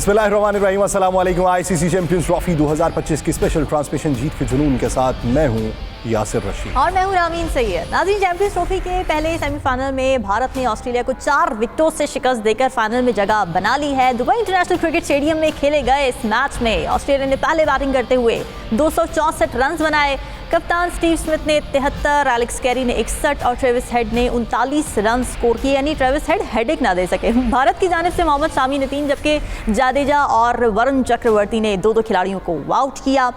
बिस्मिल्लाहिर्रहमानिर्रहीम, अस्सलाम वालेकुम। आईसीसी चैंपियंस ट्रॉफी 2025 की स्पेशल ट्रांसमिशन जीत के जुनून के साथ मैं हूं यासिर रशीद और मैं हूं रामीन सैयद। नाज़रीन, चैंपियंस ट्रॉफी के पहले सेमीफाइनल में भारत ने ऑस्ट्रेलिया को 4 विकेटों से शिकस्त देकर फाइनल में जगह बना ली है। दुबई इंटरनेशनल क्रिकेट स्टेडियम में खेले गए इस मैच में ऑस्ट्रेलिया ने पहले बैटिंग करते हुए 264 रन बनाए। कप्तान स्टीव स्मिथ ने 73, एलेक्स कैरी ने 61 और ट्रेविस हेड ने 39 रन स्कोर किए, यानी ट्रेविस हेड हेडेक ना दे सके। भारत की जानिब से मोहम्मद शामी ने 3 जबकि जाडेजा और वरुण चक्रवर्ती ने 2-2 खिलाड़ियों को आउट किया।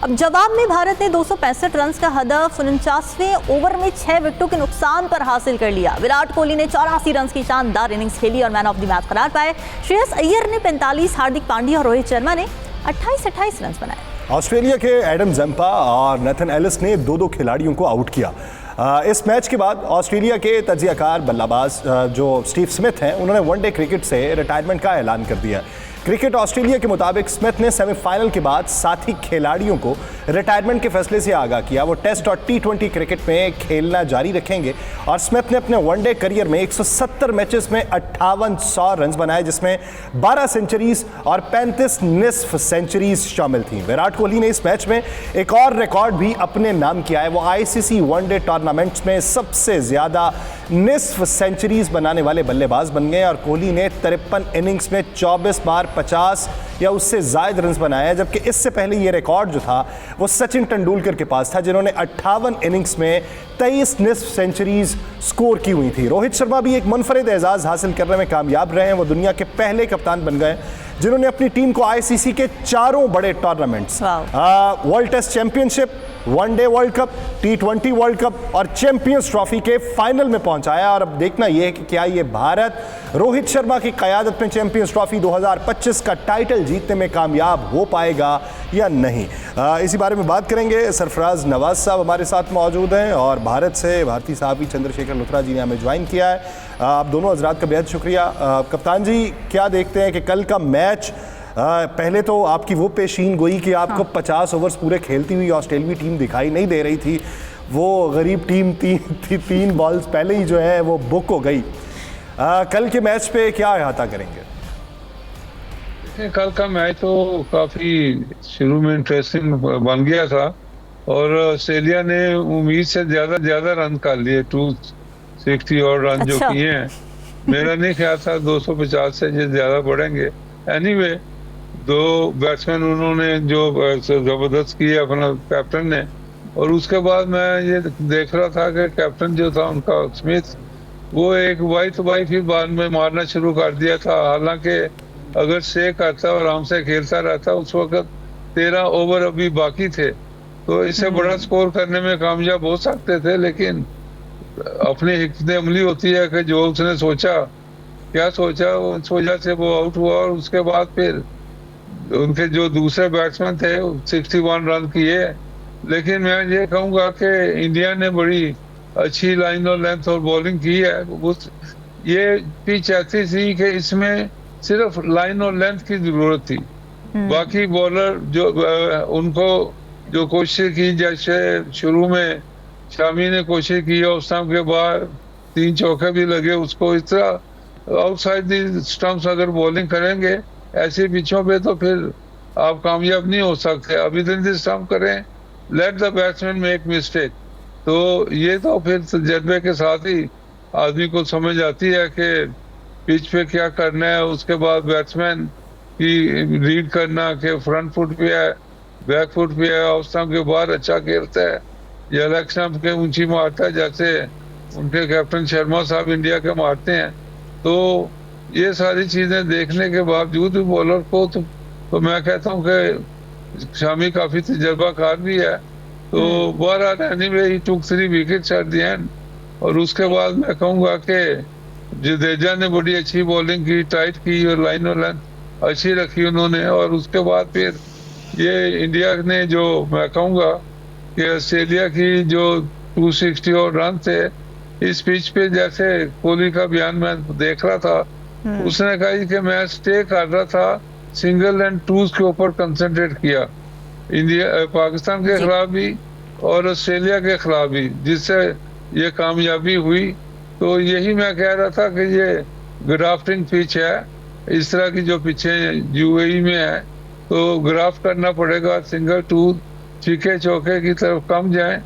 अब जवाब में भारत ने 265 रन का हदफ 49वें ओवर में 6 विकेटों के नुकसान पर हासिल कर लिया। विराट कोहली ने 84 रन की शानदार इनिंग्स खेली और मैन ऑफ द मैच करार पाए। श्रेयस अय्यर ने 45, हार्दिक पांड्या और रोहित शर्मा ने 28 रन बनाए। ऑस्ट्रेलिया के एडम जंपा और नेथन एलिस ने 2-2 खिलाड़ियों को आउट किया। इस मैच के बाद ऑस्ट्रेलिया के तजियाकार बल्लेबाज जो स्टीव स्मिथ हैं, उन्होंने वनडे क्रिकेट से रिटायरमेंट का ऐलान कर दिया। क्रिकेट ऑस्ट्रेलिया के मुताबिक स्मिथ ने सेमीफाइनल के बाद साथी खिलाड़ियों को रिटायरमेंट के फैसले से आगाह किया। वो टेस्ट और T20 क्रिकेट में खेलना जारी रखेंगे और स्मिथ ने अपने वनडे करियर में 170 मैचेस में 5800 रन बनाए, जिसमें 12 सेंचुरीज और 35 निस्फ सेंचुरीज शामिल थी। विराट कोहली ने इस मैच में एक और रिकॉर्ड भी अपने नाम किया है। वो आईसीसी वनडे टूर्नामेंट्स में सबसे ज्यादा निस्फ सेंचुरीज बनाने वाले बल्लेबाज बन गए और कोहली ने 53 इनिंग्स में 24 बार 50 या उससे ज्यादा रन बनाए, जबकि इससे पहले ये रिकॉर्ड जो था वो सचिन तेंदुलकर के पास था, जिन्होंने 58 इनिंग्स में 23 निस्फ सेंचुरीज स्कोर की हुई थी। रोहित शर्मा भी एक मुनफरिद एजाज हासिल करने में कामयाब रहे हैं। वो दुनिया के पहले कप्तान बन गए जिन्होंने अपनी टीम को आईसीसी के 4 बड़े tournaments, world test championship, one day world cup, T20 world cup और चैंपियंस ट्रॉफी के फाइनल में पहुंचाया। और अब देखना यह है कि क्या ये भारत रोहित शर्मा की क़यादत में चैंपियंस ट्रॉफी 2025 का टाइटल जीतने में कामयाब हो पाएगा या नहीं। इसी बारे में बात करेंगे। सरफराज नवाज साहब हमारे साथ मौजूद हैं और भारत से भारती साहब चंद्रशेखर लुथरा जी ने हमें ज्वाइन किया है। आप दोनों हजरात का बेहद शुक्रिया। कप्तान जी, क्या देखते हैं कि कल का मैच, पहले तो आपकी वो पेशीन गोई कि आपको 50 ओवर्स पूरे खेलती हुई ऑस्ट्रेलियाई टीम दिखाई नहीं दे रही थी। वो गरीब टीम 3 बॉल्स पहले ही जो है वो बुक हो गई। कल के मैच पे क्या अहाता करेंगे? कल का मैच तो काफ़ी शुरू में इंटरेस्टिंग बन गया था और ऑस्ट्रेलिया ने उम्मीद से ज़्यादा रन कर लिए, 260 और रन जो किए हैं। मेरा नहीं ख्याल था 250 से ज़्यादा बढ़ेंगे। एनीवे, 2 बैट्समैन उन्होंने जो ज़बरदस्त किए अपना कैप्टन ने, और उसके बाद मैं ये देख रहा था कि कैप्टन जो था उनका स्मिथ, वो एक वाई फिर बाद में मारना शुरू कर दिया था। हालांकि अगर स्टे करता और आराम से खेलता रहता, उस वक्त 13 ओवर अभी बाकी थे, तो इससे बड़ा स्कोर करने में कामयाब हो सकते थे। लेकिन अपनी हिकमत अमली होती है कि जो उसने सोचा, क्या सोचा, उस वजह से वो आउट हुआ। और उसके बाद फिर उनके जो दूसरे बैट्समैन थे 61 रन किए। लेकिन मैं ये कहूँगा कि इंडिया ने बड़ी अच्छी लाइन और लेंथ और बॉलिंग की है। ये पिच ऐसी थी कि इसमें सिर्फ लाइन और लेंथ की जरूरत थी। बाकी बॉलर जो उनको जो कोशिश की, जैसे शुरू में शामी ने कोशिश की और स्टंप के बाद 3 चौके भी लगे उसको, इस तरह आउटसाइड दी स्टंप्स अगर बॉलिंग करेंगे ऐसी पिचों पे तो फिर आप कामयाब नहीं हो सकते। अभी दिन स्टंप करें, let the batsman make mistake, तो ये तो फिर तजर्बे के साथ ही आदमी को समझ आती है कि पिच पे क्या करना है। उसके बाद बैट्समैन की रीड करना कि फ्रंट फुट पे है, बैक फुट पे है, ऑफ स्टंप के बाद अच्छा खेलता है या लेग स्टंप के ऊंची मारता है, जैसे उनके कैप्टन शर्मा साहब इंडिया के मारते हैं। तो ये सारी चीज़ें देखने के बावजूद भी बॉलर को तो मैं कहता हूँ कि शामी काफ़ी तजर्बाकार भी है। तो बहरहाल एनीवे ही टूक 3 विकेट्स एट द एंड। और उसके बाद मैं कहूँगा कि जडेजा ने बड़ी अच्छी बॉलिंग की, टाइट की और लाइन और लेंथ अच्छी रखी उन्होंने। और उसके बाद फिर ये इंडिया ने जो मैं कहूँगा कि ऑस्ट्रेलिया की जो 260 और रन थे इस पिच पे, जैसे कोहली का बयान मैं देख रहा था, उसने कहा कि मैं स्टे कर रहा था, सिंगल एंड टूज के ऊपर कंसंट्रेट किया, पाकिस्तान के खिलाफ भी और ऑस्ट्रेलिया के खिलाफ भी, जिससे ये कामयाबी हुई। तो यही मैं कह रहा था कि ये ग्राफ्टिंग पिच है इस तरह की जो पीछे यूएई में है तो ग्राफ करना पड़ेगा, सिंगल टू छक्के चौके की तरफ कम जाएं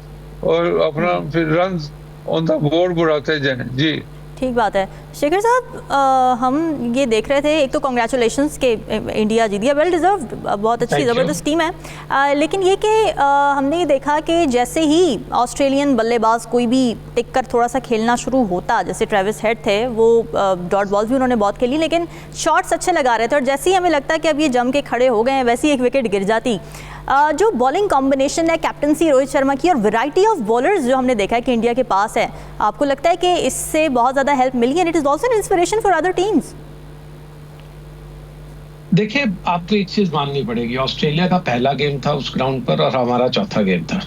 और अपना फिर रन ऑन द बोर्ड बढ़ाते जाएं। जी ठीक बात है शेखर साहब, हम ये देख रहे थे, एक तो कॉन्ग्रेचुलेशंस के इंडिया जीत गया, वेल डिजर्व्ड, बहुत अच्छी ज़बरदस्त टीम है, लेकिन ये कि हमने ये देखा कि जैसे ही ऑस्ट्रेलियन बल्लेबाज कोई भी टिक कर थोड़ा सा खेलना शुरू होता, जैसे ट्रेविस हेड थे, वो डॉट बॉल्स भी उन्होंने बहुत खेली लेकिन शॉट्स अच्छे लगा रहे थे, और जैसे ही हमें लगता कि अब ये जम के खड़े हो गए हैं वैसे ही एक विकेट गिर जाती। जो बॉलिंग कॉम्बिनेशन है कैप्टनसी रोहित शर्मा की और वैरायटी ऑफ बॉलर्स जो हमने देखा है कि इंडिया के पास है, आपको लगता है कि इससे बहुत ज़्यादा हेल्प मिली and it is also an inspiration for other teams? देखिए, आपको एक चीज माननी पड़ेगी, ऑस्ट्रेलिया का पहला गेम था उस ग्राउंड पर और हमारा चौथा गेम था।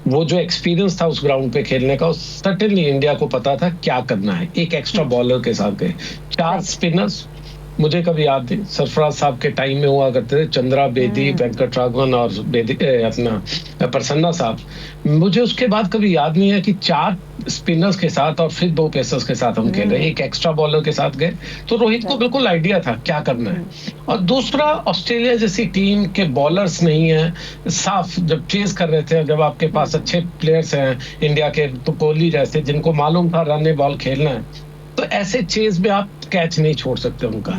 वो जो एक्सपीरियंस था उस ग्राउंड पे खेलने का, सर्टेनली इंडिया को पता था क्या करना है। एक एक्स्ट्रा बॉलर के साथ गए, 4 स्पिनर्स, मुझे कभी याद नहीं, सरफराज साहब के टाइम में हुआ करते थे, चंद्रा बेदी, वेंकट राघवन और अपना प्रसन्ना साहब। मुझे उसके बाद कभी याद नहीं है कि 4 स्पिनर्स के साथ और फिर 2 पेसर्स के साथ हम खेले, एक एक्स्ट्रा बॉलर के साथ गए। तो रोहित को बिल्कुल आइडिया था क्या करना है। और दूसरा, ऑस्ट्रेलिया जैसी टीम के बॉलर्स नहीं है, साफ जब चेज कर रहे थे, जब आपके पास अच्छे प्लेयर्स हैं इंडिया के, तो कोहली जैसे, जिनको मालूम था रन बॉल खेलना है, तो ऐसे चेज में आप कैच नहीं छोड़ सकते उनका।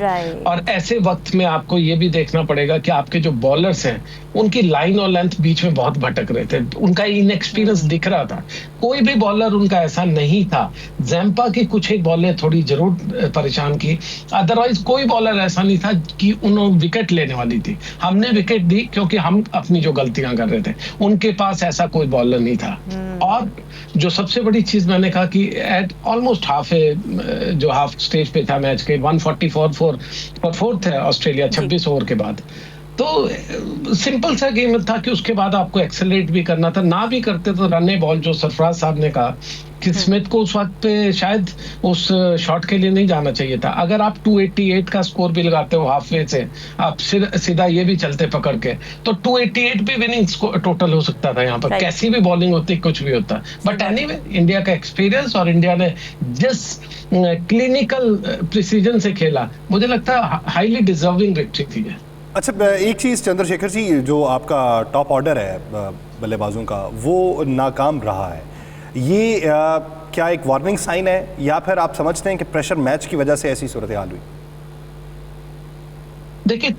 और ऐसे वक्त में आपको ये भी देखना पड़ेगा कि आपके जो बॉलर्स हैं उनकी लाइन और लेंथ बीच में बहुत भटक रहे थे, उनका इनएक्सपीरियंस दिख रहा था। कोई भी बॉलर उनका ऐसा नहीं था, जैम्पा की कुछ एक बॉलें थोड़ी जरूर परेशान की, अदरवाइज कोई बॉलर ऐसा नहीं था कि उन्होंने विकेट लेने वाली थी। हमने विकेट दी क्योंकि हम अपनी जो गलतियां कर रहे थे, उनके पास ऐसा कोई बॉलर नहीं था। और जो सबसे बड़ी चीज मैंने कहा कि एट ऑलमोस्ट हाफ स्टेज पे था मैच के, 144 फॉर 4 थे ऑस्ट्रेलिया 26 ओवर के बाद। तो सिंपल सा गेम था कि उसके बाद आपको एक्सेलरेट भी करना था, ना भी करते तो रन बॉल, जो सरफराज साहब ने कहा कि स्मिथ को उस वक्त पे शायद उस शॉट के लिए नहीं जाना चाहिए था। अगर आप 288 का स्कोर भी लगाते हो हाफवे से, आप सीधा ये भी चलते पकड़ के, तो 288 भी विनिंग टोटल हो सकता था यहाँ पर। कैसी भी बॉलिंग होती, कुछ भी होता। बट एनीवे, इंडिया का एक्सपीरियंस और इंडिया ने जिस क्लिनिकल प्रिसीजन से खेला, मुझे लगता है हाईली डिजर्विंग विक्ट्री थी। अच्छा, एक चीज़ चंद्रशेखर जी, जो आपका टॉप ऑर्डर है बल्लेबाजों का, वो नाकाम रहा है, ये क्या एक वार्निंग साइन है, या फिर आप समझते हैं कि प्रेशर मैच की वजह से ऐसी सूरत हाल हुई? देखिए,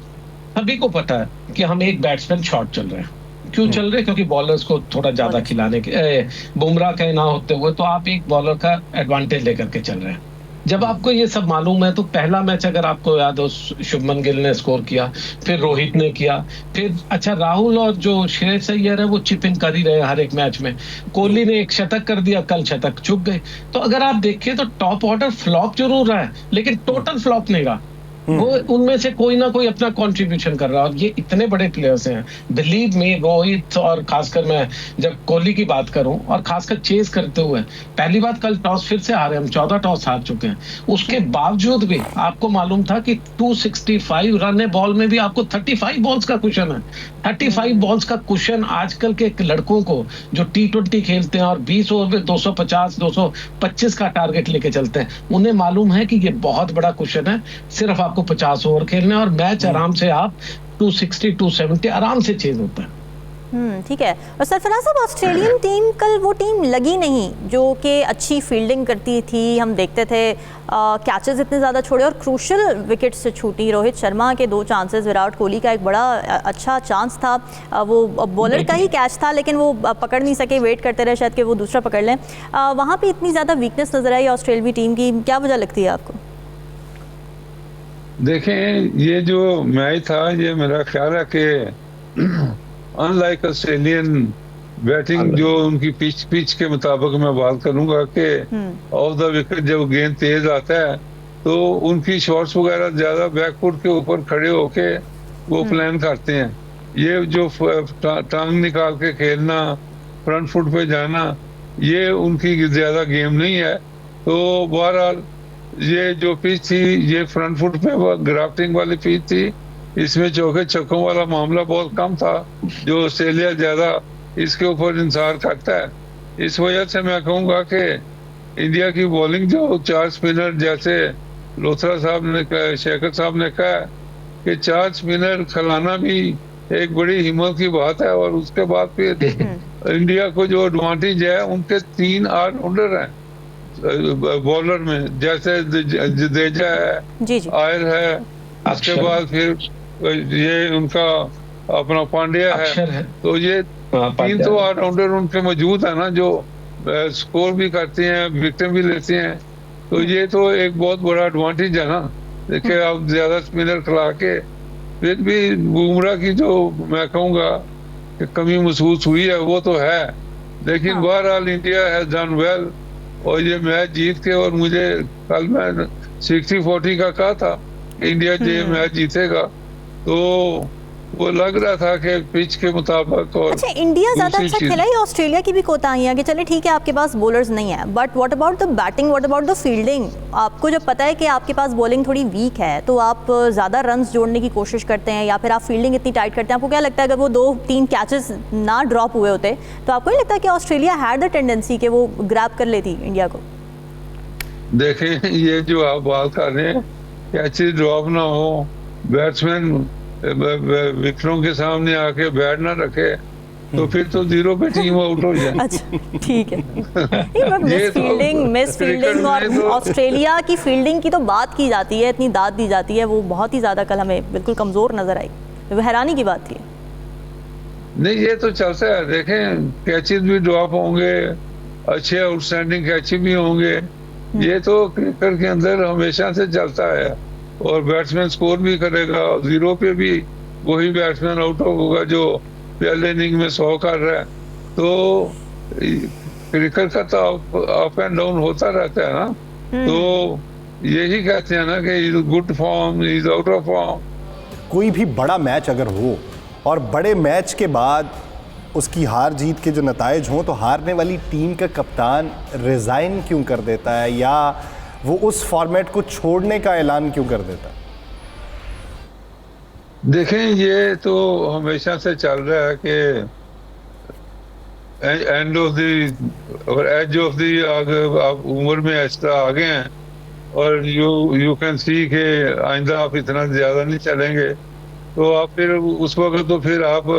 सभी को पता है कि हम एक बैट्समैन शॉर्ट चल रहे हैं। क्यों चल रहे हैं? क्योंकि बॉलर्स को थोड़ा ज्यादा खिलाने के, बुमराह के ना होते हुए, तो आप एक बॉलर का एडवांटेज लेकर के चल रहे हैं। जब आपको ये सब मालूम है, तो पहला मैच अगर आपको याद हो, शुभमन गिल ने स्कोर किया, फिर रोहित ने किया, फिर अच्छा राहुल और जो श्रेयस अय्यर है वो चिप इन कर ही रहे हर एक मैच में। कोहली ने एक शतक कर दिया, कल शतक चुक गए। तो अगर आप देखिए तो टॉप ऑर्डर फ्लॉप जरूर रहा है, लेकिन टोटल फ्लॉप नहीं रहा। वो उनमें से कोई ना कोई अपना कंट्रीब्यूशन कर रहा है। और ये इतने बड़े प्लेयर्स हैं, बिलीव मी, रोहित, और खासकर मैं जब कोहली की बात करूं, और खासकर चेस करते हुए, पहली बात कल टॉस फिर से हारे हम, 14 टॉस हार चुके हैं। उसके बावजूद भी आपको मालूम था कि 265 रन बॉल में भी आपको 35 बॉल्स का कुशन है। 35 बॉल्स का कुशन आजकल के लड़कों को जो T20 खेलते हैं और 20 ओवर में 250 225 का टारगेट लेके चलते हैं, उन्हें मालूम है कि ये बहुत बड़ा कुशन है। सिर्फ आपको 50 ओवर खेलने और मैच आराम से आप 260 270 आराम से चेज होता है। ठीक है। और सरफराज साहब, ऑस्ट्रेलियन टीम कल वो टीम लगी नहीं जो कि अच्छी फील्डिंग करती थी। हम देखते थे कैचेस इतने ज़्यादा छोड़े और क्रूशल विकेट से छूटी। रोहित शर्मा के 2 चांसेस, विराट कोहली का एक बड़ा अच्छा चांस था, वो बॉलर का ही कैच था लेकिन वो पकड़ नहीं सके, वेट करते रहे शायद कि वो दूसरा पकड़ लें। वहाँ पे इतनी ज़्यादा वीकनेस नजर आई ऑस्ट्रेलियाई टीम की, क्या वजह लगती है आपको? देखें, ये जो मैच था, ये मेरा ख्याल है कि अनलाइक ऑस्ट्रेलियन बैटिंग, जो उनकी पिच के मुताबिक मैं बात करूंगा कि ऑफ द विकेट जब गेंद तेज आता है तो उनकी शॉट्स वगैरह ज्यादा बैकफुट के ऊपर खड़े होके वो प्लान करते हैं। ये जो टांग निकाल के खेलना, फ्रंट फुट पे जाना, ये उनकी ज्यादा गेम नहीं है। तो बहरहाल ये जो पिच थी, ये फ्रंट फुट पे ग्राफ्टिंग वाली पिच थी, इसमें चौके छक्कों वाला मामला बहुत कम था, जो ऑस्ट्रेलिया ज्यादा इसके ऊपर इंतजार करता है। इस वजह से मैं कहूँगा कि इंडिया की बॉलिंग जो 4 स्पिनर जैसे लोथरा साहब ने कहा, शेखर साहब ने कहा कि 4 स्पिनर खिलाना भी एक बड़ी हिम्मत की बात है। और उसके बाद फिर इंडिया को जो एडवांटेज है, उनके 3 ऑलराउंडर हैं बॉलर में, जैसे जडेजा है, जी जी आयर है, उसके बाद फिर ये उनका अपना पांड्या है। तो ये 3 तो ऑलराउंडर उनके मौजूद है ना, जो स्कोर भी करते हैं, विकेट भी लेते हैं। तो ये तो एक बहुत बड़ा एडवांटेज है ना। देखिए आप ज्यादा स्पिनर खिला के, फिर भी बुमराह की जो मैं कहूँगा कि कमी महसूस हुई है वो तो है, लेकिन बहरहाल इंडिया हैज डन वेल। और ये मैच जीत के, और मुझे कल मैं 60-40 का कहा था इंडिया ये मैच जीतेगा, तो वो लग रहा था कि पिच के मुताबिक। और अच्छा, इंडिया ज्यादा अच्छा खेला है, ऑस्ट्रेलिया की भी कोताहियां कि चले ठीक है आपके पास बॉलर्स नहीं है, but what about the batting, what about the fielding? आपको जब पता है कि आपके पास बॉलिंग थोड़ी वीक है, तो आप ज़्यादा रन्स जोड़ने की कोशिश करते हैं, या फिर आप फील्डिंग इतनी टाइट करते हैं? आपको क्या लगता है अगर वो 2-3 कैचेस ना ड्रॉप हुए होते तो आपको नहीं लगता कि ऑस्ट्रेलिया हैड द टेंडेंसी कि वो ग्रैब कर लेती इंडिया को? देखें, ये जो आप बात कर रहे हैं, कैचेस ड्रॉप ना हो, बैट्समैन विकेटों के सामने आके बैट ना रखे, तो फिर तो 0 पे टीम आउट हो जाए। अच्छा ठीक है। मिस फील्डिंग और तो ऑस्ट्रेलिया की फील्डिंग की तो बात की जाती है, इतनी दाद दी जाती है, वो बहुत ही ज़्यादा कल हमें बिल्कुल कमज़ोर नज़र आई, वो हैरानी की बात थी। नहीं, ये तो चलता है। देखें, कैचेस भी ड्रॉप होंगे, अच्छे आउटस्टैंडिंग कैचेस भी होंगे, ये तो क्रिकेट के अंदर हमेशा से चलता है। और बैट्समैन स्कोर भी करेगा, 0 पे भी वही बैट्समैन आउट होगा जो पहले इनिंग में 100 कर रहा है। तो क्रिकेट का तो अप एंड डाउन होता रहता है ना। तो यही कहते हैं ना कि is good form, is out of form. कोई भी बड़ा मैच अगर हो और बड़े मैच के बाद उसकी हार जीत के जो नताइज हों, तो हारने वाली टीम का कप्तान रिज़ाइन क्यों कर देता है, या वो उस फॉर्मेट को छोड़ने का ऐलान क्यों कर देता है? देखें, ये तो हमेशा से चल रहा है कि एंड ऑफ द और एज ऑफ द आप उम्र में ऐसा आ गए हैं, और यू कैन सी के आइंदा आप इतना ज़्यादा नहीं चलेंगे, तो आप फिर उस वक्त तो फिर आप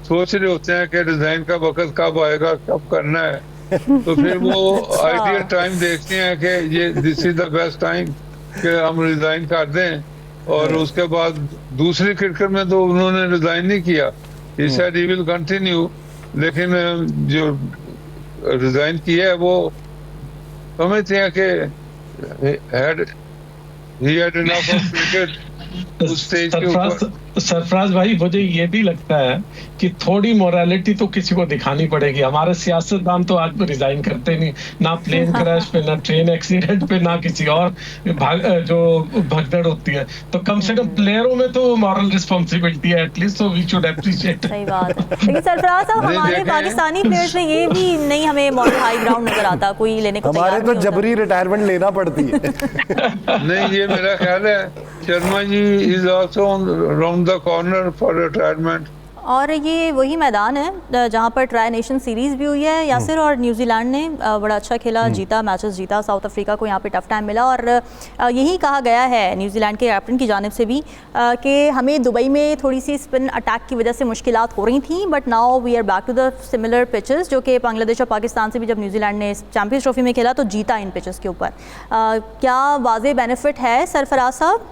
सोच रहे होते हैं कि डिज़ाइन का वक्त कब आएगा, कब करना है। तो फिर वो आइडियल टाइम देखते हैं कि ये this is the best time कि हम रिजाइन कर दें। और उसके बाद दूसरी क्रिकेट में तो उन्होंने रिजाइन नहीं किया, he said he will continue, लेकिन जो रिजाइन किया है वो समझते हैं कि he had enough of cricket उस स्टेज के ऊपर। सरफराज भाई, मुझे ये भी लगता है कि थोड़ी मोरालिटी तो किसी को दिखानी पड़ेगी। हमारे सियासतदान तो आज रिजाइन करते नहीं, ना प्लेन क्रैश पे, ना ट्रेन एक्सीडेंट पे, ना किसी और जो भगदड़ होती है। तो कम से कम प्लेयरों में तो मॉरल रिस्पॉन्सिबिलिटी है एटलीस्ट, तो वी शुड एप्रिशिएट। सही बात है। लेकिन सरफराज साहब, हमारे पाकिस्तानी प्लेयर्स में ये भी नहीं हमें मॉरल हाई ग्राउंड नजर आता, कोई लेने को हमारे तो जबरी रिटायरमेंट लेना पड़ती है। नहीं, ये मेरा ख्याल है Sharma ji is also round the corner for retirement. और ये वही मैदान है जहाँ पर ट्राई नेशन सीरीज़ भी हुई है यासिर, और न्यूजीलैंड ने बड़ा अच्छा खेला, जीता, मैचेस जीता, साउथ अफ्रीका को यहाँ पे टफ टाइम मिला। और यही कहा गया है न्यूजीलैंड के कैप्टन की जानिब से भी कि हमें दुबई में थोड़ी सी स्पिन अटैक की वजह से मुश्किलात हो रही थी, but now we are back to the similar pitches, जो कि बांग्लादेश और पाकिस्तान से भी जब न्यूजीलैंड ने चैम्पियंस ट्रॉफी में खेला तो जीता इन पिचेस के ऊपर। क्या वाज़े बेनिफिट है सरफराज साहब?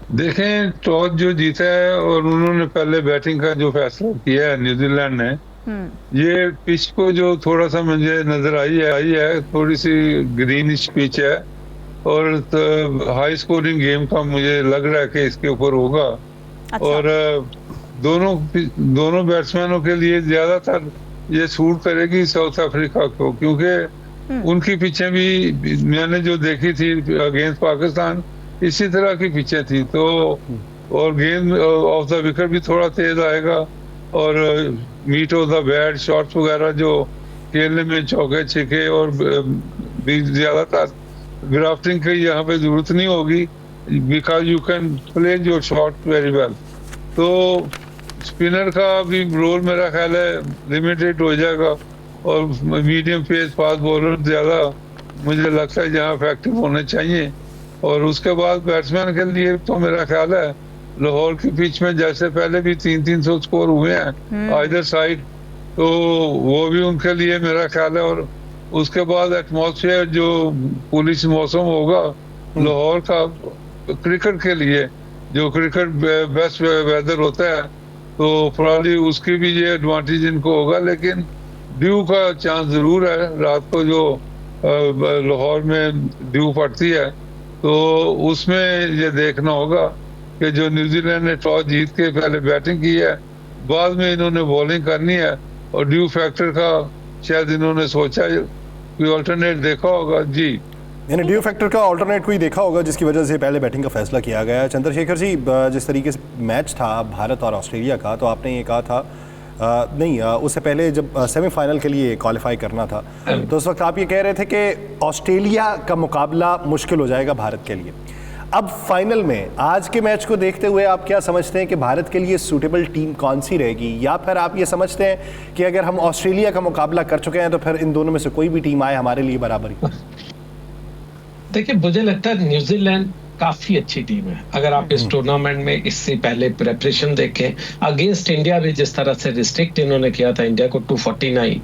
देखें, टॉस जो जीता है और उन्होंने पहले बैटिंग का जो फैसला किया है न्यूजीलैंड ने, ये पिच को जो थोड़ा सा मुझे नजर आई है थोड़ी सी ग्रीनिश पिच है, और हाई स्कोरिंग गेम का मुझे लग रहा है कि इसके ऊपर होगा। अच्छा। और दोनों बैट्समैनों के लिए ज्यादातर ये सूट करेगी साउथ अफ्रीका को, क्योंकि उनकी पिचें भी मैंने जो देखी थी अगेंस्ट पाकिस्तान इसी तरह की पिचें थी। तो और गेंद ऑफ द विकेट भी थोड़ा तेज आएगा, और meat of the bat shots वगैरह जो खेलने में चौके छिके और भी ज्यादातर ग्राफ्टिंग की यहाँ पे जरूरत नहीं होगी, because you can play your shot very well. तो स्पिनर का भी रोल मेरा ख्याल है लिमिटेड हो जाएगा, और मीडियम पेस फास्ट बॉलर ज्यादा मुझे लगता है जहाँ इफेक्टिव होने चाहिए। और उसके बाद बैट्समैन के लिए तो मेरा ख्याल है लाहौर की पिच में जैसे पहले भी 300 स्कोर हुए हैं आइदर साइड, तो वो भी उनके लिए मेरा ख्याल है। और उसके बाद एटमॉस्फेयर जो पुलिस मौसम होगा लाहौर का क्रिकेट के लिए, जो क्रिकेट बेस्ट वेदर होता है, तो प्रॉब्ली उसकी भी ये एडवांटेज इनको होगा। लेकिन ड्यू का चांस जरूर है, रात को जो लाहौर में ड्यू पड़ती है, तो उसमें ये देखना होगा कि जो न्यूजीलैंड ने टॉस जीत के पहले बैटिंग की है, बाद में इन्होंने बॉलिंग करनी है, और ड्यू फैक्टर का शायद इन्होंने सोचा कोई अल्टरनेट देखा होगा। जी, यानी ड्यू फैक्टर का ऑल्टरनेट कोई देखा होगा जिसकी वजह से पहले बैटिंग का फैसला किया गया। चंद्रशेखर जी, जिस तरीके से मैच था भारत और ऑस्ट्रेलिया का, तो आपने ये कहा था उससे पहले जब सेमीफाइनल के लिए क्वालिफाई करना था, तो उस वक्त आप ये कह रहे थे कि ऑस्ट्रेलिया का मुकाबला मुश्किल हो जाएगा भारत के लिए। अब फाइनल में आज के मैच को देखते हुए आप क्या समझते हैं कि भारत के लिए सूटेबल टीम कौन सी रहेगी, या फिर आप ये समझते हैं कि अगर हम ऑस्ट्रेलिया का मुकाबला कर चुके हैं तो फिर इन दोनों में से कोई भी टीम आए हमारे लिए बराबर ही? देखिए, मुझे लगता है न्यूजीलैंड काफी अच्छी टीम है। अगर आप इस टूर्नामेंट में इससे पहले प्रेपरेशन देखें, अगेंस्ट इंडिया भी जिस तरह से रिस्ट्रिक्ट इन्होंने किया था इंडिया को 249,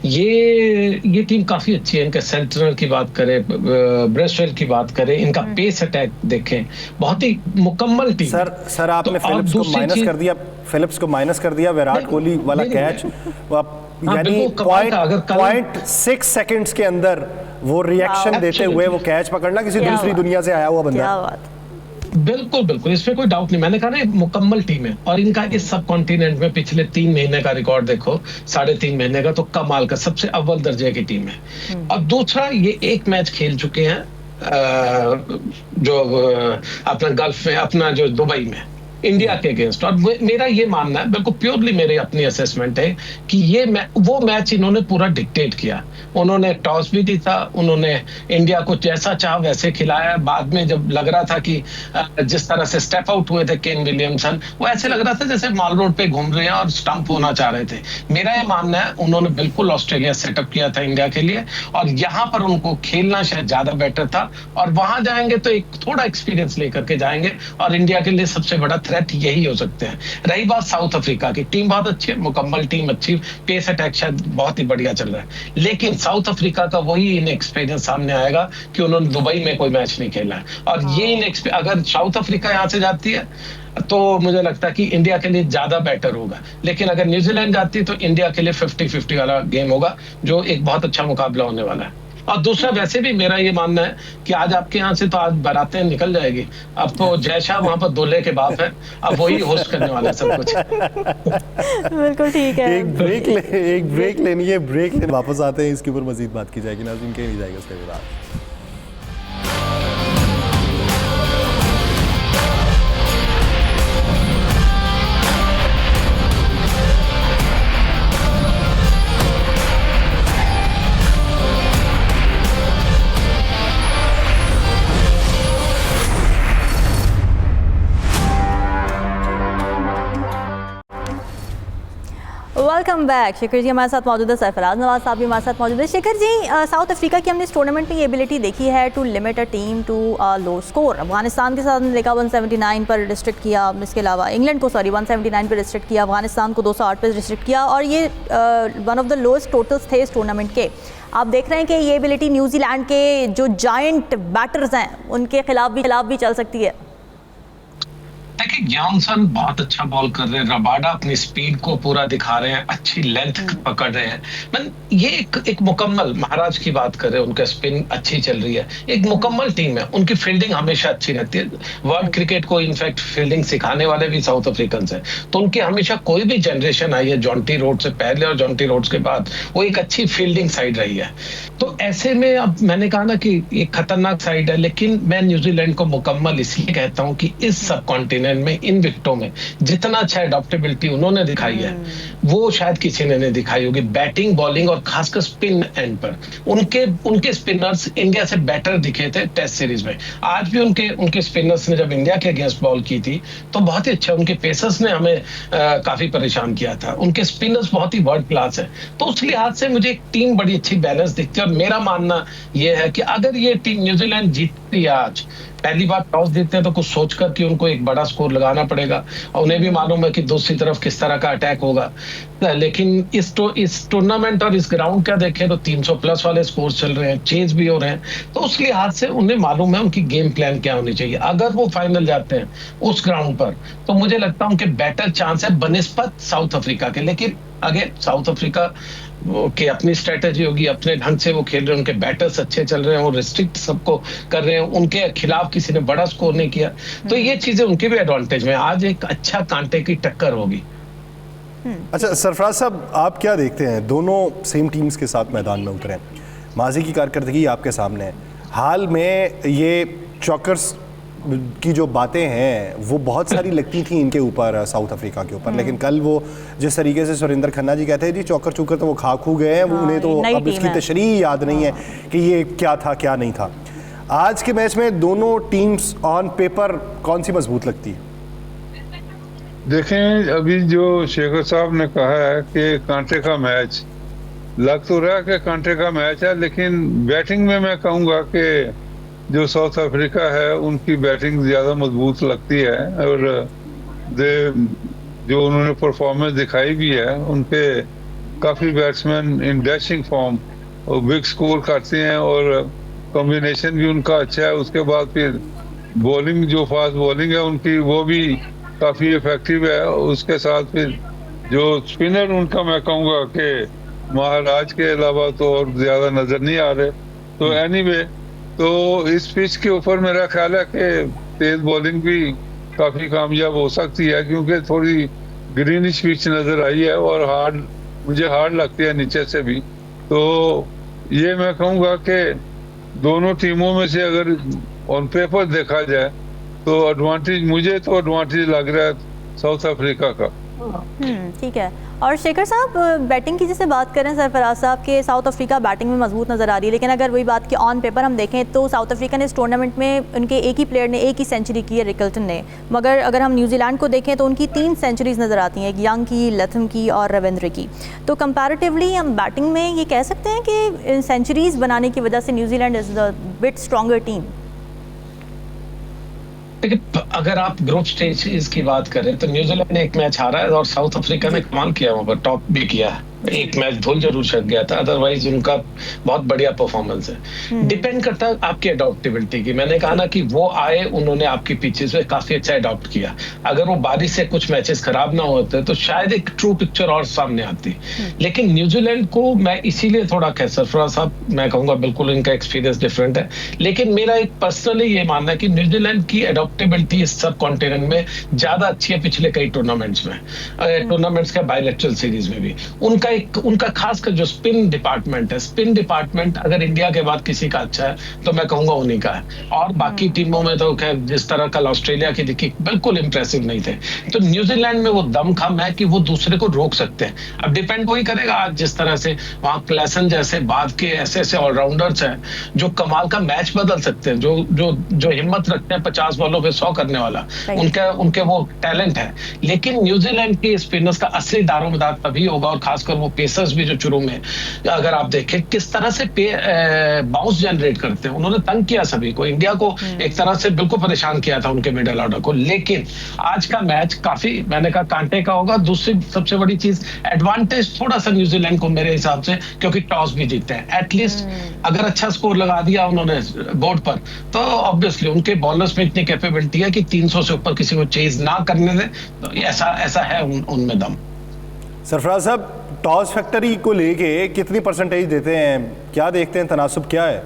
ये टीम काफी अच्छी है। इनका सेंट्रल की बात करें, ब्रेस्टवेल की बात करें, इनका पेस अटैक देखें, बहुत ही मुकम्मल टीम। सर आपने फिलिप्स को माइनस कर दिया, विराट कोहली वाला कैच, यानी 0.6 सेकंड्स के अंदर वो रिएक्शन देते हुए वो कैच पकड़ना, किसी दूसरी दुनिया से आया हुआ बंदा। बिल्कुल बिल्कुल, इसमें कोई डाउट नहीं। मैंने कहा ना, मुकम्मल टीम है। और इनका इस सब कॉन्टिनेंट में पिछले 3 महीने का रिकॉर्ड देखो, 3.5 महीने का, तो कमाल का, सबसे अव्वल दर्जे की टीम है। और दूसरा, ये एक मैच खेल चुके हैं जो अपना गल्फ में, अपना जो दुबई में इंडिया के अगेंस्ट। और मेरा ये मानना है, बिल्कुल प्योरली मेरी अपनी असेसमेंट है, कि ये वो मैच इन्होंने पूरा डिक्टेट किया। उन्होंने टॉस भी जीता, उन्होंने इंडिया को जैसा चाह वैसे खिलाया। बाद में जब लग रहा था कि जिस तरह से स्टेप आउट हुए थे केन विलियमसन, वो ऐसे लग रहा था जैसे माल रोड पे घूम रहे हैं और स्टंप होना चाह रहे थे। मेरा ये मानना है, उन्होंने बिल्कुल ऑस्ट्रेलिया सेटअप किया था इंडिया के लिए, और यहाँ पर उनको खेलना शायद ज्यादा बेटर था। और वहां जाएंगे तो एक थोड़ा एक्सपीरियंस लेकर के जाएंगे, और इंडिया के लिए सबसे बड़ा थ्रेट यही हो सकते हैं। रही बात साउथ अफ्रीका की, टीम बहुत अच्छी है, मुकम्मल टीम अच्छी, पेस अटैक शायद बहुत ही बढ़िया चल रहा है। लेकिन साउथ अफ्रीका का वही इनएक्सपीरियंस सामने आएगा कि उन्होंने दुबई में कोई मैच नहीं खेला है। और ये अगर साउथ अफ्रीका यहाँ से जाती है तो मुझे लगता है कि इंडिया के लिए ज्यादा बेटर होगा। लेकिन अगर न्यूजीलैंड जाती है तो इंडिया के लिए 50-50 वाला गेम होगा, जो एक बहुत अच्छा मुकाबला होने वाला है। और दूसरा, वैसे भी मेरा ये मानना है कि आज आपके यहाँ से तो आज बारातें निकल जाएगी। अब तो जय शाह वहां पर दूल्हे के बाप है, अब वही होस्ट करने वाला है सब कुछ। बिल्कुल ठीक है। एक ब्रेक लेनी है, ब्रेक लेने वापस आते हैं, इसके ऊपर मजीद बात की जाएगी। नाज़रीन, कहीं नहीं जाएगा उसके बाद। Welcome back. शेखर जी हमारे साथ मौजूद है, सरफराज नवाज साहब भी हमारे साथ मौजूद है। शेखर जी, साउथ अफ्रीका की हमने इस टूर्नामेंट में ये एबिलिटी देखी है to limit a team to low score. Afghanistan के साथ हमने देखा 179 पर रिस्ट्रिक्ट किया, इसके अलावा इंग्लैंड को 179 पर रिस्ट्रिक्ट किया, अफगानिस्तान को 208 पर रिस्ट्रिक्ट किया, और ये one of the lowest totals थे इस टूर्नामेंट के। आप देख रहे हैं कि ये एबिलिटी न्यूजीलैंड के जो जायंट बैटर्स हैं उनके खिलाफ भी चल सकती है। देखिए, जॉनसन बहुत अच्छा बॉल कर रहे हैं, रबाडा अपनी स्पीड को पूरा दिखा रहे हैं, अच्छी लेंथ पकड़ रहे हैं। ये एक मुकम्मल, महाराज की बात करें, उनका स्पिन अच्छी चल रही है, एक मुकम्मल टीम है। उनकी फील्डिंग हमेशा अच्छी रहती है। वर्ल्ड क्रिकेट को इनफैक्ट फील्डिंग सिखाने वाले भी साउथ अफ्रीकन हैं, तो उनकी हमेशा कोई भी जनरेशन आई है, जॉन्टी रोड से पहले और जॉन्टी रोड्स के बाद, वो एक अच्छी फील्डिंग साइड रही है। तो ऐसे में अब मैंने कहा ना कि एक खतरनाक साइड है, लेकिन मैं न्यूजीलैंड को मुकम्मल इसलिए कहता हूँ कि इस सब कॉन्टिनेंट न्यूजीलैंड में इन विकेटों में जितना अच्छा एडॉप्टेबिलिटी उन्होंने दिखाई है वो शायद किसी ने नहीं दिखाई होगी, बैटिंग बॉलिंग और खासकर स्पिन एंड पर। उनके स्पिनर्स इंडिया से बेटर दिखे थे टेस्ट सीरीज में। आज भी उनके स्पिनर्स ने जब इंडिया के अगेंस्ट बॉल की थी तो बहुत ही अच्छा, उनके पेसर्स ने हमें काफी परेशान किया था। उनके स्पिनर्स बहुत ही वर्ल्ड क्लास है। तो उस लिहाज से मुझे एक टीम बड़ी अच्छी बैलेंस दिखती है और मेरा मानना यह है कि अगर ये टीम न्यूजीलैंड जीतती है आज, पहली बार टॉस जीतते हैं तो कुछ सोचकर कि उनको एक बड़ा स्कोर लगाना पड़ेगा और उन्हें भी मालूम है कि दूसरी तरफ किस तरह का अटैक होगा। लेकिन इस टूर्नामेंट और इस ग्राउंड का देखें तो 300 प्लस वाले स्कोर चल रहे हैं, चेज भी हो रहे हैं, तो उस लिहाज से उन्हें मालूम है उनकी गेम प्लान क्या होनी चाहिए। अगर वो फाइनल जाते हैं उस ग्राउंड पर तो मुझे लगता है उनके बेटर चांस है बनिस्बत साउथ अफ्रीका के। लेकिन अगेन साउथ अफ्रीका कि अपनी स्ट्रेटेजी होगी, अपने ढंग से वो खेल रहे हैं, उनके बैटर्स अच्छे चल रहे हैं, वो रिस्ट्रिक्ट सबको कर रहे हैं, उनके खिलाफ किसी ने बड़ा स्कोर नहीं किया, तो ये चीजें उनके भी एडवांटेज में। आज एक अच्छा कांटे की टक्कर होगी। अच्छा सरफराज साहब, आप क्या देखते हैं, दोनों सेम टीम्स के साथ मैदान में उतरे, माजी की कारकर्दगी आपके सामने है, हाल में ये चौकर्स की जो बातें हैं वो बहुत सारी लगती थी इनके ऊपर, साउथ अफ्रीका के ऊपर, लेकिन कल वो जिस तरीके से सुरेंद्र खन्ना जी कहते हैं जी चौकर चूकर तो वो खा खू गए हैं, उन्हें तो अब इसकी तशरीह याद नहीं है कि ये क्या था क्या नहीं था। आज के मैच में दोनों टीम्स ऑन पेपर कौन सी मजबूत लगती है? देखें, अभी जो शेखर साहब ने कहा है कि कांटे का मैच, लग तो रहा है कि कांटे का मैच है, लेकिन बैटिंग में मैं कहूँगा कि जो साउथ अफ्रीका है उनकी बैटिंग ज़्यादा मजबूत लगती है और जो उन्होंने परफॉर्मेंस दिखाई भी है, उनके काफ़ी बैट्समैन इन डैशिंग फॉर्म और बिग स्कोर करते हैं और कॉम्बिनेशन भी उनका अच्छा है। उसके बाद फिर बॉलिंग, जो फास्ट बॉलिंग है उनकी, वो भी काफ़ी इफेक्टिव है। उसके साथ फिर जो स्पिनर उनका, मैं कहूँगा कि महाराज के अलावा तो और ज़्यादा नज़र नहीं आ रहे। तो एनीवे, तो इस पिच के ऊपर मेरा ख्याल है कि तेज बॉलिंग भी काफी कामयाब हो सकती है, क्योंकि थोड़ी ग्रीनिश पिच नजर आई है और मुझे हार्ड लगती है नीचे से भी। तो ये मैं कहूँगा कि दोनों टीमों में से अगर ऑन पेपर देखा जाए तो मुझे तो एडवांटेज लग रहा है साउथ अफ्रीका का। ठीक है। और शेखर साहब, बैटिंग की जैसे बात करें सरफराज साहब के, साउथ अफ्रीका बैटिंग में मजबूत नज़र आ रही है, लेकिन अगर वही बात कि ऑन पेपर हम देखें तो साउथ अफ्रीका ने इस टूर्नामेंट में उनके एक ही प्लेयर ने एक ही सेंचुरी की है, रिकल्टन ने, मगर अगर हम न्यूजीलैंड को देखें तो उनकी 3 सेंचुरीज नज़र आती हैं, एक यंग की, लथम की और रविंद्र की। तो कंपैरेटिवली हम बैटिंग में ये कह सकते हैं कि सेंचुरीज बनाने की वजह से New Zealand is the bit stronger team. देखिए, अगर आप ग्रुप स्टेज की बात करें तो न्यूजीलैंड ने एक मैच हारा है और साउथ अफ्रीका ने कमाल किया, वहां पर टॉप भी किया है। एक मैच धूल जरूर छक गया था, अदरवाइज उनका बहुत बढ़िया परफॉर्मेंस है। डिपेंड करता है आपकी अडॉप्टेबिलिटी की। मैंने कहा ना कि वो आए, उन्होंने आपकी पिचेस में काफी अच्छा अडॉप्ट किया। अगर वो बारिश से कुछ मैचेस खराब ना होते तो शायद एक ट्रू पिक्चर और सामने आती। लेकिन न्यूजीलैंड को मैं इसीलिए थोड़ा कह, सरफराज साहब मैं कहूंगा बिल्कुल इनका एक्सपीरियंस डिफरेंट है, लेकिन मेरा एक पर्सनली ये मानना है कि न्यूजीलैंड की अडॉप्टेबिलिटी इस सब कॉन्टिनेंट में ज्यादा अच्छी है पिछले कई टूर्नामेंट्स में, टूर्नामेंट्स का बायलैटरल सीरीज में भी। उनका खासकर जो स्पिन डिपार्टमेंट है, स्पिन डिपार्टमेंट अगर इंडिया के बाद किसी का अच्छा है तो मैं कहूंगा उन्हीं का है। और बाकी टीमों में तो खैर जिस तरह कल ऑस्ट्रेलिया की दिखी, बिल्कुल इंप्रेसिव नहीं थे। तो न्यूजीलैंड में वो दमखम है कि वो दूसरे को रोक सकते हैं। अब डिपेंड वही करेगा आज जिस तरह से वहां क्लेसन जैसे बाद के ऐसे ऑलराउंडर्स हैं जो कमाल का मैच बदल सकते हैं, जो हिम्मत रखते हैं 50 बॉलों पे 100 करने वाला, उनके वो टैलेंट है। लेकिन न्यूजीलैंड के स्पिनर्स का असली दारोमदार तभी होगा, और खासकर वो पेसर्स भी जो शुरू में अगर आप देखें किस तरह से बाउंस जनरेट करते हैं, उन्होंने तंग किया सभी को, इंडिया को एक तरह से बिल्कुल परेशान किया था उनके मिडिल ऑर्डर को। लेकिन आज का मैच काफी, मैंने कहा कांटे का होगा। दूसरी सबसे बड़ी चीज, एडवांटेज थोड़ा सा न्यूजीलैंड को मेरे हिसाब से, क्योंकि टॉस भी जीते हैं। एटलीस्ट अगर अच्छा स्कोर लगा दिया उन्होंने बोर्ड पर तो ऑब्वियसली उनके बॉलर्स में इतनी कैपेबिलिटी है कि 300 से ऊपर किसी को चेज ना करने दे, तो ऐसा है उनमें दम। सरफराज साहब, टॉस फैक्टरी को लेके कितनी परसेंटेज देते हैं, क्या देखते हैं, तनासुब क्या है?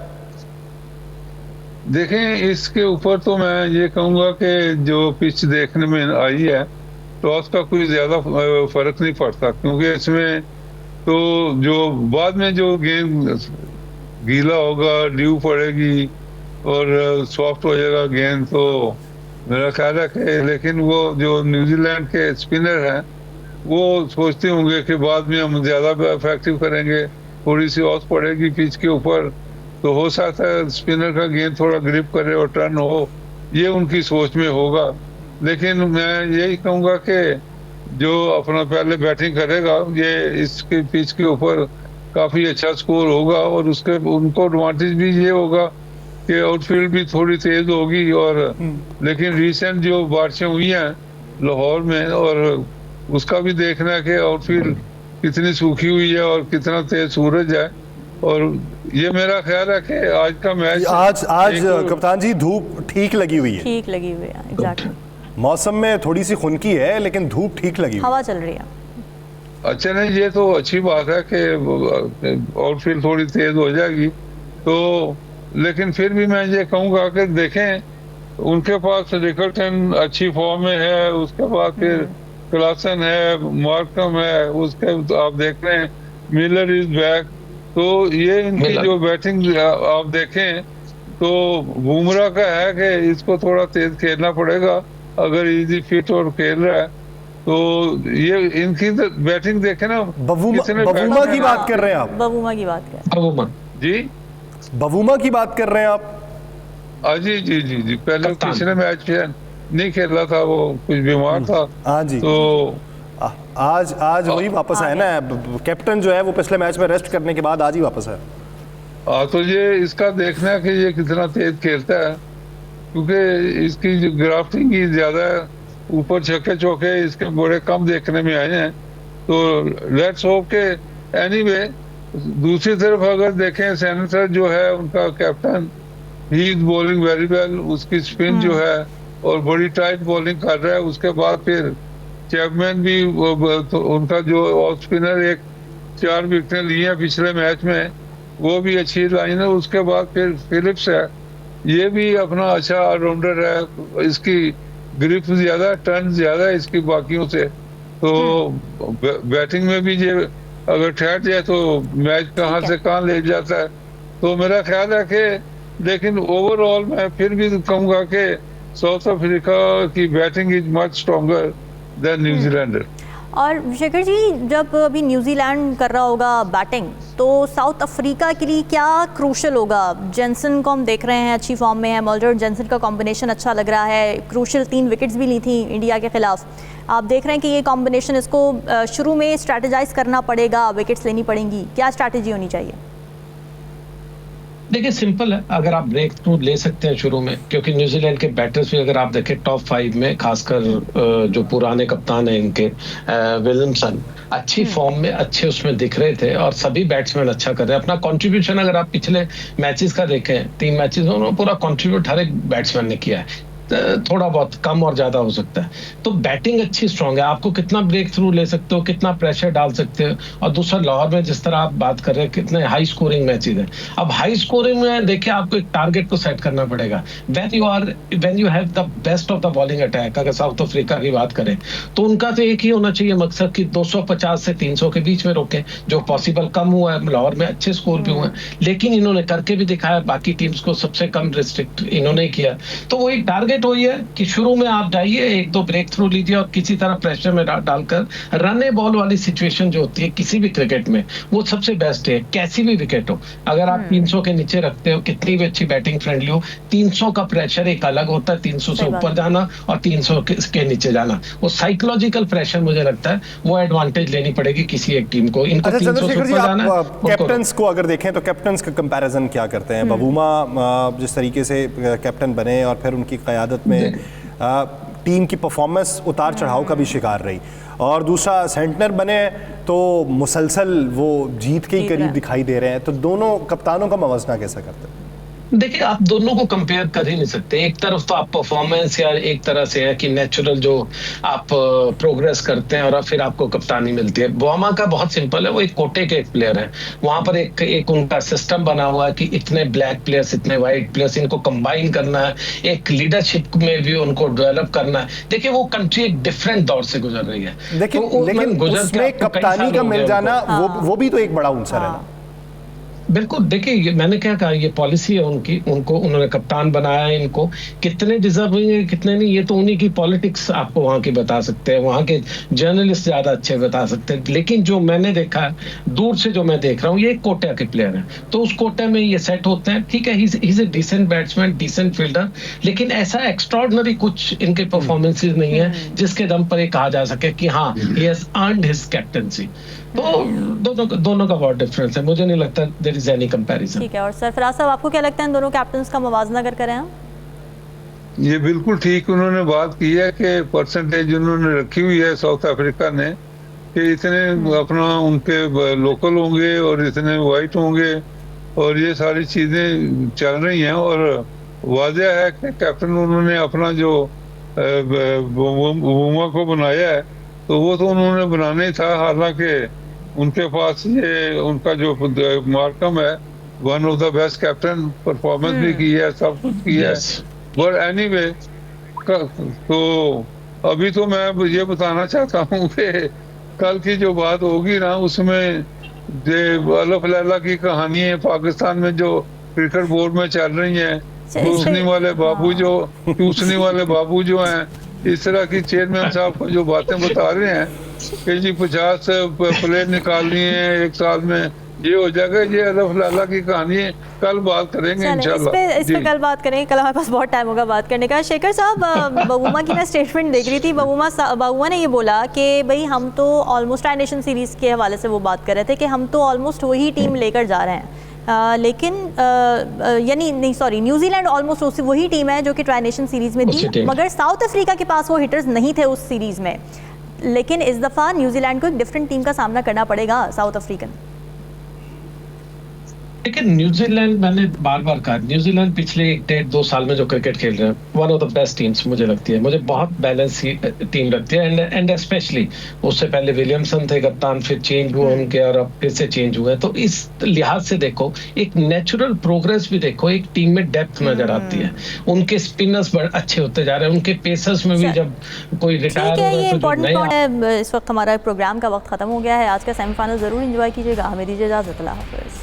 देखें, इसके ऊपर तो मैं ये कहूँगा कि जो पिच देखने में आई है, टॉस का कोई ज़्यादा फर्क नहीं पड़ता, क्योंकि इसमें तो जो बाद में जो गेंद गीला होगा, ड्यू पड़ेगी और सॉफ्ट हो जाएगा गेंद, तो मेरा ख्याल है कि, लेकिन वो जो न्यूजीलैंड के स्पिनर हैं वो सोचते होंगे कि बाद में हम ज्यादा इफेक्टिव करेंगे, थोड़ी सी ऑफ पड़ेगी पिच के ऊपर तो हो सकता है स्पिनर का गेंद थोड़ा ग्रिप करे और टर्न हो, ये उनकी सोच में होगा। लेकिन मैं यही कहूंगा कि जो अपना पहले बैटिंग करेगा ये इसके पिच के ऊपर काफी अच्छा स्कोर होगा और उसके उनको एडवांटेज भी ये होगा कि आउटफील्ड भी थोड़ी तेज होगी। और लेकिन रिसेंट जो बारिशें हुई हैं लाहौर में और उसका भी देखना है कि आउटफील्ड कितनी सूखी हुई है और कितना तेज सूरज है। और ये मेरा ख्याल है कि आज का मैच आज कप्तान जी धूप ठीक लगी हुई है, ठीक लगी हुई है, एग्जैक्टली। मौसम में थोड़ी सी खुनकी है लेकिन धूप ठीक लगी हुई हवा चल रही है। अच्छा नहीं, ये तो अच्छी बात है कि आउटफील्ड थोड़ी तेज हो जाएगी तो। लेकिन फिर भी मैं ये कहूँगा कि देखें उनके पास रिकर्टन अच्छी फॉर्म में है, उसके बाद फिर क्लासन है, मार्कम है, उसके आप देख रहे हैं मिलर इज बैक। तो ये इनकी जो बैटिंग आप देखें तो बुमराह का है कि इसको थोड़ा तेज खेलना पड़ेगा अगर इजी फिट और खेल रहा है तो। ये इनकी तो बैटिंग देखे ना, बवूमा की बात कर रहे हैं आप? बवूमा की बात कर रहे हैं जी, बवूमा की बात कर रहे हैं आप? जी जी जी जी, पहले पिछले मैच नहीं खेल रहा था, वो कुछ बीमार था। हाँ जी। तो आज वही वापस आया ना, कैप्टन जो है वो पिछले मैच में रेस्ट करने के बाद आज ही वापस है। तो ये इसका देखना है कि ये कितना तेज खेलता है क्योंकि इसकी जो ग्राफ्टिंग ही ज्यादा ऊपर छक्के चौके इसके बड़े कम देखने में आए हैं। तो लेट्स होप के एनीवे। दूसरी तरफ अगर देखें सेनेटर जो है उनका captain, he is bowling very well, उसकी स्पिन जो है और बड़ी टाइट बॉलिंग कर रहा है। उसके बाद फिर चैपमैन भी तो उनका जो ऑफ स्पिनर 4 विकेटें ली हैं पिछले मैच में, वो भी अच्छी लाइन है। उसके बाद फिर फिलिप्स है, ये भी अपना अच्छा ऑलराउंडर है, इसकी ग्रिप ज्यादा, टर्न ज्यादा है इसकी बाकियों से। तो बैटिंग में भी ये अगर ठहर जाए तो मैच कहाँ से कहाँ ले जाता है। तो मेरा ख्याल है कि लेकिन ओवरऑल मैं फिर भी कहूँगा कि साउथ अफ्रीका की batting is much stronger than New Zealand. और शेखर जी, जब अभी न्यूजीलैंड कर रहा होगा बैटिंग तो साउथ अफ्रीका के लिए क्या क्रूशल होगा? जेंसन को हम देख रहे हैं अच्छी फॉर्म में है, मॉल्डर जेंसन का कॉम्बिनेशन अच्छा लग रहा है, क्रूशल 3 विकेट्स भी ली थी इंडिया के खिलाफ। आप देख रहे हैं कि ये कॉम्बिनेशन इसको शुरू में स्ट्रैटेजाइज करना पड़ेगा, विकेट्स लेनी पड़ेंगी, क्या स्ट्रैटेजी होनी चाहिए? देखिए सिंपल है, अगर आप ब्रेक थ्रू ले सकते हैं शुरू में, क्योंकि न्यूजीलैंड के बैटर्स भी अगर आप देखें टॉप 5 में, खासकर जो पुराने कप्तान हैं इनके विलियमसन, अच्छी फॉर्म में अच्छे उसमें दिख रहे थे और सभी बैट्समैन अच्छा कर रहे हैं। अपना कंट्रीब्यूशन अगर आप पिछले मैचेस का देखें, 3 मैचेस उन्होंने पूरा कंट्रीब्यूट हर एक बैट्समैन ने किया है, थोड़ा बहुत कम और ज्यादा हो सकता है। तो बैटिंग अच्छी स्ट्रांग है, आपको कितना ब्रेक थ्रू ले सकते हो, कितना प्रेशर डाल सकते हो। और दूसरा लाहौर में जिस तरह आप बात कर रहे हैं कितने हाई स्कोरिंग मैचेस हैं, अब हाई स्कोरिंग में देखिए आपको एक टारगेट को सेट करना पड़ेगा। When you have the best of the bowling attack, अगर साउथ अफ्रीका की बात करें तो उनका तो एक ही होना चाहिए मकसद कि 250 से 300 के बीच में रोके, जो पॉसिबल कम हुआ है। लाहौर में अच्छे स्कोर भी हुए हैं, लेकिन इन्होंने करके भी दिखाया, बाकी टीम्स को सबसे कम रिस्ट्रिक्ट इन्होंने किया। तो वही टारगेट वही है कि शुरू में आप जाइए, 1-2 ब्रेक थ्रू लीजिए और किसी तरह प्रेशर में डालकर रन ए बॉल वाली सिचुएशन जो होती है किसी भी क्रिकेट में, वो सबसे बेस्ट है। कैसी भी विकेट हो, अगर आप 300 के नीचे रखते हो, कितनी भी अच्छी बैटिंग फ्रेंडली हो, 300 का प्रेशर एक अलग होता है, 300 से ऊपर जाना और 300 के नीचे जाना, वो साइकोलॉजिकल प्रेशर मुझे लगता है वो एडवांटेज लेनी पड़ेगी किसी एक टीम को। इनको 300 से ऊपर जाना है। कैप्टन्स को अगर देखें तो कैप्टन्स का कंपैरिजन क्या करते हैं? बवूमा जिस तरीके से कैप्टन बने और फिर उनकी क़यादत में टीम की परफॉर्मेंस उतार चढ़ाव का भी शिकार रही, और दूसरा सेंटनर बने तो मुसलसल वो जीत के ही करीब दिखाई दे रहे हैं। तो दोनों कप्तानों का मवज़ना कैसा करते हैं? देखिए आप दोनों को कंपेयर कर ही नहीं सकते। एक तरफ तो आप परफॉर्मेंस या एक तरह से है कि नेचुरल जो आप प्रोग्रेस करते हैं और फिर आपको कप्तानी मिलती है। बवूमा का बहुत सिंपल है, वो एक कोटे के एक प्लेयर है, वहां पर एक उनका सिस्टम बना हुआ है कि इतने ब्लैक प्लेयर्स, इतने व्हाइट प्लेयर्स, इनको कंबाइन करना है, एक लीडरशिप में भी उनको डेवलप करना है। देखिए वो कंट्री एक डिफरेंट दौर से गुजर रही है, लेकिन उसमें कप्तानी का मिल जाना वो भी तो एक बड़ा आंसर है ना। बिल्कुल, देखिए मैंने क्या कहा, ये पॉलिसी है उनकी, उनको उन्होंने कप्तान बनाया है, इनको कितने डिजर्विंग है कितने नहीं, ये तो उन्हीं की पॉलिटिक्स आपको वहां की बता सकते हैं, वहां के जर्नलिस्ट ज्यादा अच्छे बता सकते हैं। लेकिन जो मैंने देखा है, दूर से जो मैं देख रहा हूँ, ये एक कोटा के प्लेयर है, तो उस कोटे में ये सेट होते हैं। ठीक है, he is a decent batsman, decent fielder, लेकिन ऐसा एक्स्ट्रॉर्डिनरी कुछ इनके परफॉर्मेंसेज नहीं है जिसके दम पर ये कहा जा सके कि हाँ, he has earned his captaincy. तो दोनों का बहुत डिफरेंस है, मुझे नहीं लगता देयर इज एनी कंपैरिजन। ठीक है, और सरफराज साहब आपको क्या लगता है इन दोनों कैप्टन्स का मुवाजना अगर करें हम? ये बिल्कुल ठीक उन्होंने बात की है कि परसेंटेज उन्होंने रखी हुई है साउथ अफ्रीका ने कि इतने अपना उनके लोकल होंगे और इतने वाइट होंगे और ये सारी चीजें चल रही हैं। और वाजह है कि कैप्टन उन्होंने अपना जो बुमा को बनाया है तो वो तो उन्होंने बनाना ही था, हालांकि उनके पास ये उनका जो मार्कम है, one of the best captain, performance भी की है, सब कुछ किया है। बट एनीवे, तो अभी तो मैं ये बताना चाहता हूँ कि कल की जो बात होगी ना, उसमें अलफ लैला की कहानी है पाकिस्तान में जो क्रिकेट बोर्ड में चल रही है, चूसने वाले बाबू जो हैं, इस तरह की चेयरमैन साहब को जो बातें बता रहे हैं कि जी 50 प्लेयर निकालनी है एक साल में, ये हो जाएगा। ये अलफ लैला की कहानी है, कल बात करेंगे इंशाल्लाह। इस पे कल बात करेंगे, कल हमारे पास बहुत टाइम होगा बात करने का। शेखर साहब, बबूमा की मैं स्टेटमेंट देख रही थी, बबूमा ने ये बोला कि भाई हम तो ऑलमोस्ट ट्राई नेशन सीरीज़ के हवाले से वो बात कर रहे थे कि हम तो ऑलमोस्ट वही टीम लेकर जा रहे हैं, लेकिन यानी नहीं, सॉरी, न्यूजीलैंड ऑलमोस्ट वही टीम है जो कि ट्राई नेशन सीरीज़ में थी, मगर साउथ अफ्रीका के पास वो हिटर्स नहीं थे उस सीरीज़ में। लेकिन इस दफ़ा न्यूजीलैंड को एक डिफरेंट टीम का सामना करना पड़ेगा, साउथ अफ्रीकन। लेकिन न्यूजीलैंड, मैंने बार बार कहा, न्यूजीलैंड पिछले 1-1.5-2 साल में जो क्रिकेट खेल रहे हैं, one of the best teams मुझे लगती है, मुझे बहुत बैलेंस टीम लगती है। एंड स्पेशली उससे पहले विलियमसन थे कप्तान, फिर चेंज हुए उनके और अब फिर से चेंज हुए, तो इस लिहाज से देखो, एक नेचुरल प्रोग्रेस भी देखो, एक टीम में डेप्थ नजर आती है, उनके स्पिनर्स बड़े अच्छे होते जा रहे हैं, उनके पेसर्स में भी जब कोई रिटायर हो ये इंपॉर्टेंट पॉइंट है। इस वक्त हमारा प्रोग्राम का वक्त खत्म हो गया है, आज का सेमीफाइनल जरूर एंजॉय कीजिएगा, हमें दीजिए इजाजत, अल्लाह हाफिज़।